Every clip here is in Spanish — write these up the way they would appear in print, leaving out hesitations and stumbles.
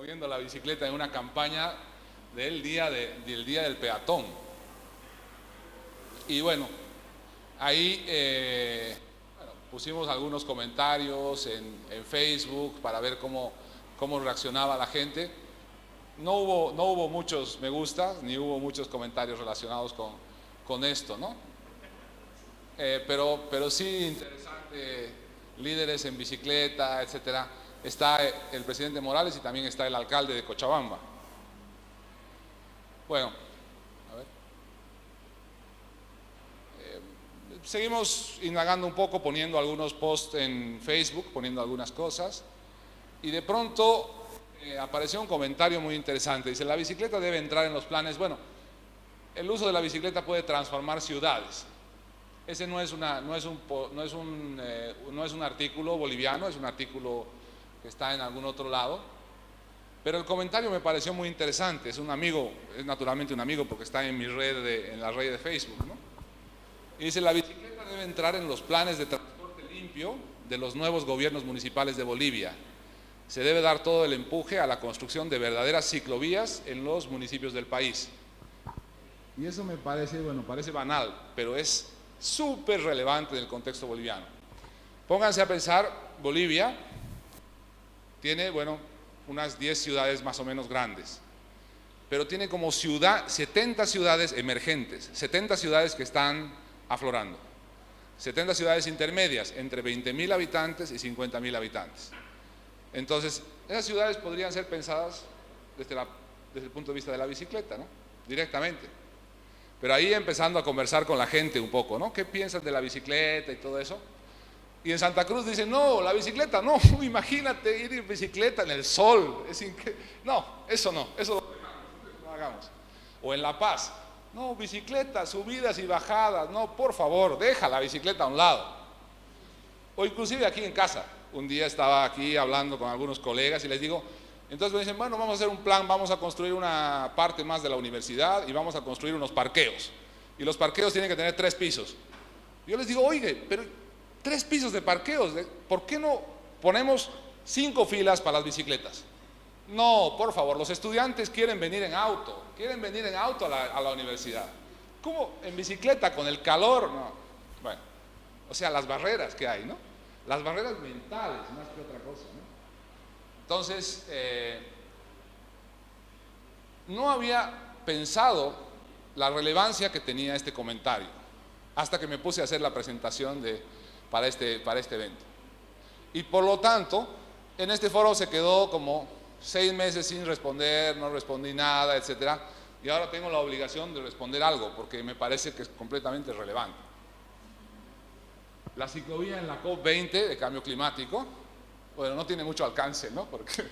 promoviendo la bicicleta en una campaña del día del peatón. Y bueno, ahí bueno, pusimos algunos comentarios en Facebook para ver cómo reaccionaba la gente. No hubo muchos me gusta, ni hubo muchos comentarios relacionados con esto, ¿no? Pero sí interesante, líderes en bicicleta, etcétera. Está el presidente Morales y también está el alcalde de Cochabamba. Bueno, a ver. Seguimos indagando un poco, poniendo algunos posts en Facebook, poniendo algunas cosas, y de pronto apareció un comentario muy interesante. Dice: la bicicleta debe entrar en los planes. Bueno, el uso de la bicicleta puede transformar ciudades. Ese no es un artículo boliviano, es un artículo que está en algún otro lado, pero el comentario me pareció muy interesante. Es un amigo, es naturalmente un amigo porque está en mi red, en la red de Facebook, ¿no? Y dice: la bicicleta debe entrar en los planes de transporte limpio de los nuevos gobiernos municipales de Bolivia. Se debe dar todo el empuje a la construcción de verdaderas ciclovías en los municipios del país. Y eso me parece, bueno, parece banal, pero es súper relevante en el contexto boliviano. Pónganse a pensar, Bolivia tiene, bueno, unas 10 ciudades más o menos grandes, pero tiene como 70 ciudades emergentes, 70 ciudades que están aflorando, 70 ciudades intermedias, entre 20.000 habitantes y 50.000 habitantes. Entonces, esas ciudades podrían ser pensadas desde el punto de vista de la bicicleta, ¿no? Directamente. Pero ahí empezando a conversar con la gente un poco, ¿no? ¿Qué piensas de la bicicleta y todo eso? Y en Santa Cruz dicen: no, la bicicleta no, imagínate ir en bicicleta en el sol, no, eso no hagamos. O en La Paz: no, bicicleta, subidas y bajadas, no, por favor, deja la bicicleta a un lado. O inclusive aquí en casa, un día estaba aquí hablando con algunos colegas y les digo, entonces me dicen: bueno, vamos a hacer un plan, vamos a construir una parte más de la universidad y vamos a construir unos parqueos. Y los parqueos tienen que tener 3 pisos. Yo les digo: oye, pero 3 pisos de parqueos, ¿por qué no ponemos 5 filas para las bicicletas? No, por favor, los estudiantes quieren venir en auto a la universidad. ¿Cómo en bicicleta con el calor? No. Bueno, o sea, las barreras que hay, ¿no? Las barreras mentales, más que otra cosa, ¿no? Entonces, no había pensado la relevancia que tenía este comentario hasta que me puse a hacer la presentación para este evento. Y por lo tanto, en este foro se quedó como 6 meses sin responder, no respondí nada, etcétera. Y ahora tengo la obligación de responder algo porque me parece que es completamente relevante. La ciclovía en la COP20 de cambio climático, bueno, no tiene mucho alcance, ¿no? Porque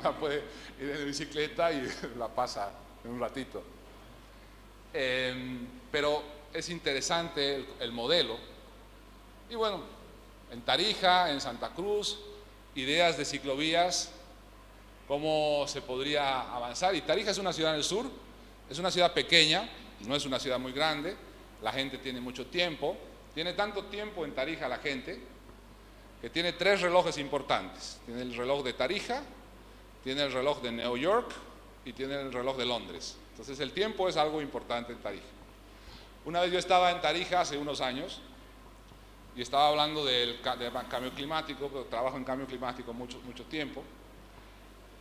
la puede ir en bicicleta y la pasa en un ratito. Pero es interesante el modelo. Y bueno, en Tarija, en Santa Cruz, ideas de ciclovías, cómo se podría avanzar. Y Tarija es una ciudad en el sur, es una ciudad pequeña, no es una ciudad muy grande, la gente tiene mucho tiempo, tiene tanto tiempo en Tarija la gente, que tiene 3 relojes importantes. Tiene el reloj de Tarija, tiene el reloj de Nueva York y tiene el reloj de Londres. Entonces el tiempo es algo importante en Tarija. Una vez yo estaba en Tarija hace unos años y estaba hablando del cambio climático, pero trabajo en cambio climático mucho tiempo,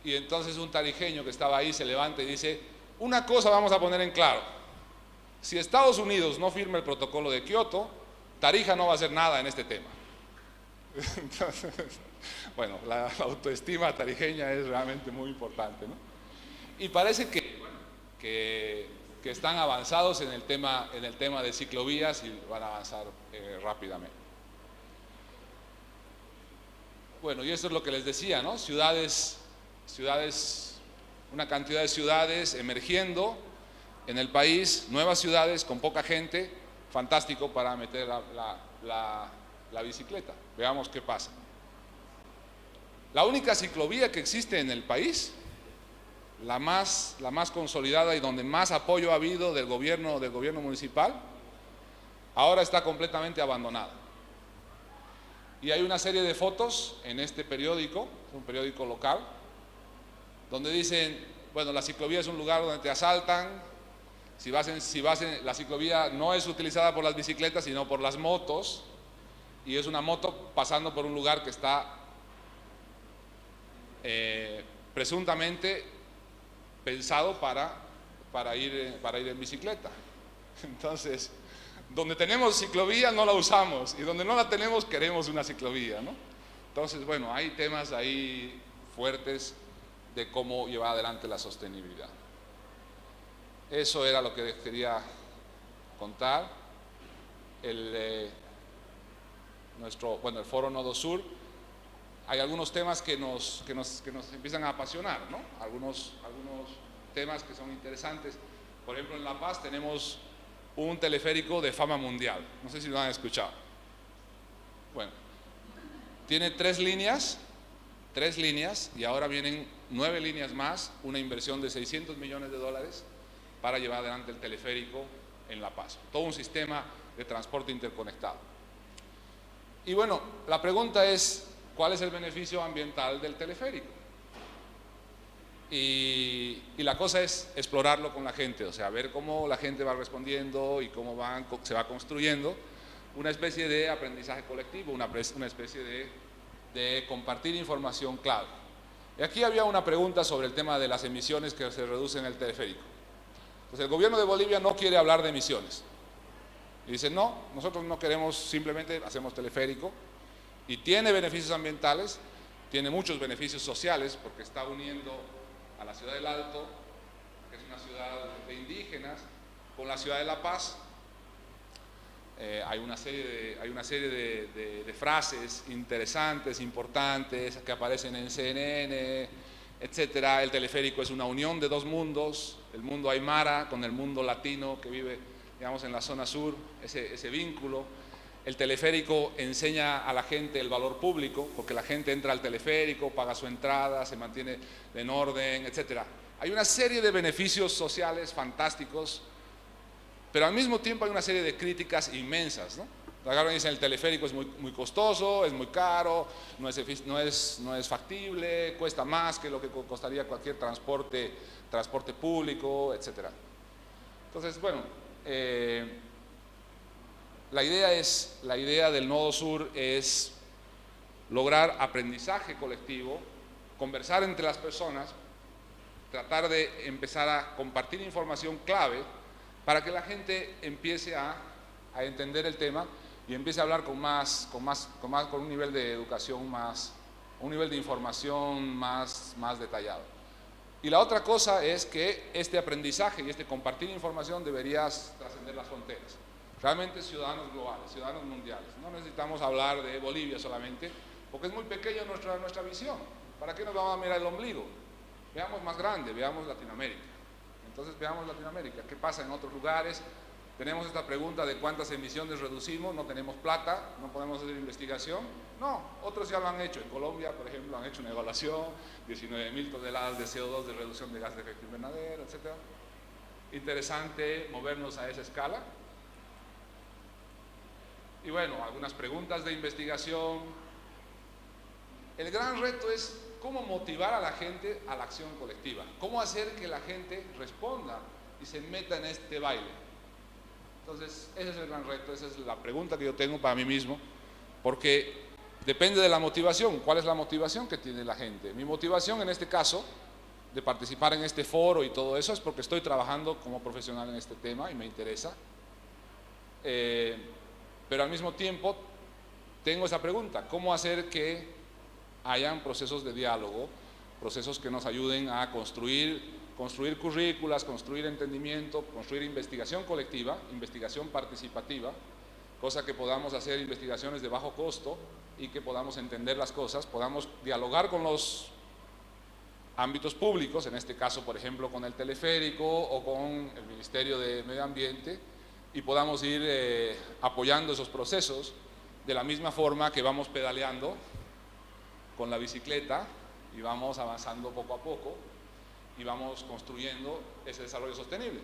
y entonces un tarijeño que estaba ahí se levanta y dice: una cosa vamos a poner en claro, si Estados Unidos no firma el protocolo de Kioto, Tarija no va a hacer nada en este tema. Entonces, bueno, la autoestima tarijeña es realmente muy importante, ¿no? Y parece que están avanzados en el tema de ciclovías y van a avanzar rápidamente. Bueno, y eso es lo que les decía, ¿no? Ciudades, una cantidad de ciudades emergiendo en el país, nuevas ciudades con poca gente, fantástico para meter la bicicleta. Veamos qué pasa. La única ciclovía que existe en el país, la más consolidada y donde más apoyo ha habido del gobierno municipal, ahora está completamente abandonada. Y hay una serie de fotos en este periódico, es un periódico local, donde dicen, bueno, la ciclovía es un lugar donde te asaltan, la ciclovía no es utilizada por las bicicletas, sino por las motos, y es una moto pasando por un lugar que está presuntamente pensado para ir en bicicleta. Entonces, donde tenemos ciclovía no la usamos, y donde no la tenemos queremos una ciclovía, ¿no? Entonces, bueno, hay temas ahí fuertes de cómo llevar adelante la sostenibilidad. Eso era lo que quería contar. El Foro Nodo Sur, hay algunos temas que nos empiezan a apasionar, ¿no? Algunos temas que son interesantes. Por ejemplo, en La Paz tenemos un teleférico de fama mundial. No sé si lo han escuchado. Bueno, tiene 3 líneas, y ahora vienen 9 líneas más, una inversión de $600 millones para llevar adelante el teleférico en La Paz. Todo un sistema de transporte interconectado. Y bueno, la pregunta es, ¿cuál es el beneficio ambiental del teleférico? Y la cosa es explorarlo con la gente, o sea, ver cómo la gente va respondiendo y cómo se va construyendo una especie de aprendizaje colectivo, una especie de compartir información clave. Y aquí había una pregunta sobre el tema de las emisiones que se reducen en el teleférico. Pues el gobierno de Bolivia no quiere hablar de emisiones. Y dice, no, nosotros no queremos, simplemente hacemos teleférico, y tiene beneficios ambientales, tiene muchos beneficios sociales, porque está uniendo a la ciudad del Alto, que es una ciudad de indígenas, con la ciudad de La Paz. Hay una serie de frases interesantes, importantes, que aparecen en CNN, etcétera. El teleférico es una unión de 2 mundos, el mundo aymara con el mundo latino que vive, digamos, en la zona sur, ese vínculo. El teleférico enseña a la gente el valor público, porque la gente entra al teleférico, paga su entrada, se mantiene en orden, etcétera. Hay una serie de beneficios sociales fantásticos, pero al mismo tiempo hay una serie de críticas inmensas, ¿no? Ahora dicen el teleférico es muy costoso, es muy caro, no es factible, cuesta más que lo que costaría cualquier transporte público, etcétera. Entonces, bueno, la idea del Nodo Sur es lograr aprendizaje colectivo, conversar entre las personas, tratar de empezar a compartir información clave para que la gente empiece a entender el tema y empiece a hablar con un nivel de educación un nivel de información más detallado. Y la otra cosa es que este aprendizaje y este compartir información debería trascender las fronteras. Realmente ciudadanos globales, ciudadanos mundiales. No necesitamos hablar de Bolivia solamente, porque es muy pequeña nuestra visión. ¿Para qué nos vamos a mirar el ombligo? Veamos más grande, veamos Latinoamérica. Entonces veamos Latinoamérica, qué pasa en otros lugares. Tenemos esta pregunta de cuántas emisiones reducimos, no tenemos plata, no podemos hacer investigación. No, otros ya lo han hecho. En Colombia, por ejemplo, han hecho una evaluación, 19.000 toneladas de CO2 de reducción de gas de efecto invernadero, etc. Interesante movernos a esa escala. Y bueno, algunas preguntas de investigación. El gran reto es cómo motivar a la gente a la acción colectiva, cómo hacer que la gente responda y se meta en este baile. Entonces, ese es el gran reto, esa es la pregunta que yo tengo para mí mismo, porque depende de la motivación. ¿Cuál es la motivación que tiene la gente? Mi motivación en este caso, de participar en este foro y todo eso, es porque estoy trabajando como profesional en este tema y me interesa. Pero al mismo tiempo tengo esa pregunta, ¿cómo hacer que hayan procesos de diálogo, procesos que nos ayuden a construir currículas, construir entendimiento, construir investigación colectiva, investigación participativa, cosa que podamos hacer investigaciones de bajo costo y que podamos entender las cosas, podamos dialogar con los ámbitos públicos, en este caso, por ejemplo, con el teleférico o con el Ministerio de Medio Ambiente, y podamos ir apoyando esos procesos de la misma forma que vamos pedaleando con la bicicleta y vamos avanzando poco a poco y vamos construyendo ese desarrollo sostenible.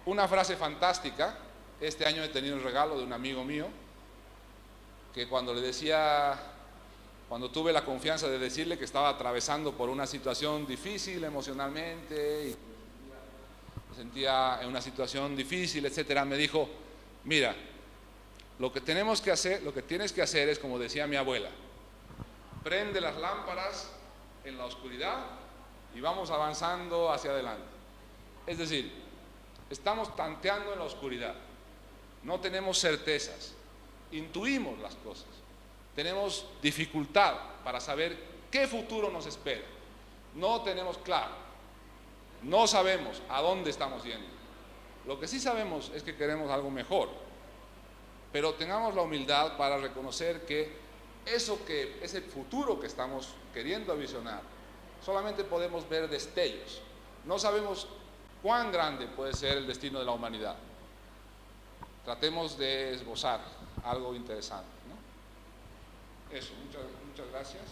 Una frase fantástica, este año he tenido el regalo de un amigo mío, que cuando le decía cuando tuve la confianza de decirle que estaba atravesando por una situación difícil emocionalmente y me sentía en una situación difícil, etcétera, me dijo, mira, lo que tienes que hacer es, como decía mi abuela, prende las lámparas en la oscuridad y vamos avanzando hacia adelante. Es decir, estamos tanteando en la oscuridad, no tenemos certezas, intuimos las cosas, tenemos dificultad para saber qué futuro nos espera, no tenemos claro, no sabemos a dónde estamos yendo. Lo que sí sabemos es que queremos algo mejor, pero tengamos la humildad para reconocer que ese futuro que estamos queriendo visionar, solamente podemos ver destellos, no sabemos cuán grande puede ser el destino de la humanidad. Tratemos de esbozar algo interesante, ¿no? Eso, muchas gracias.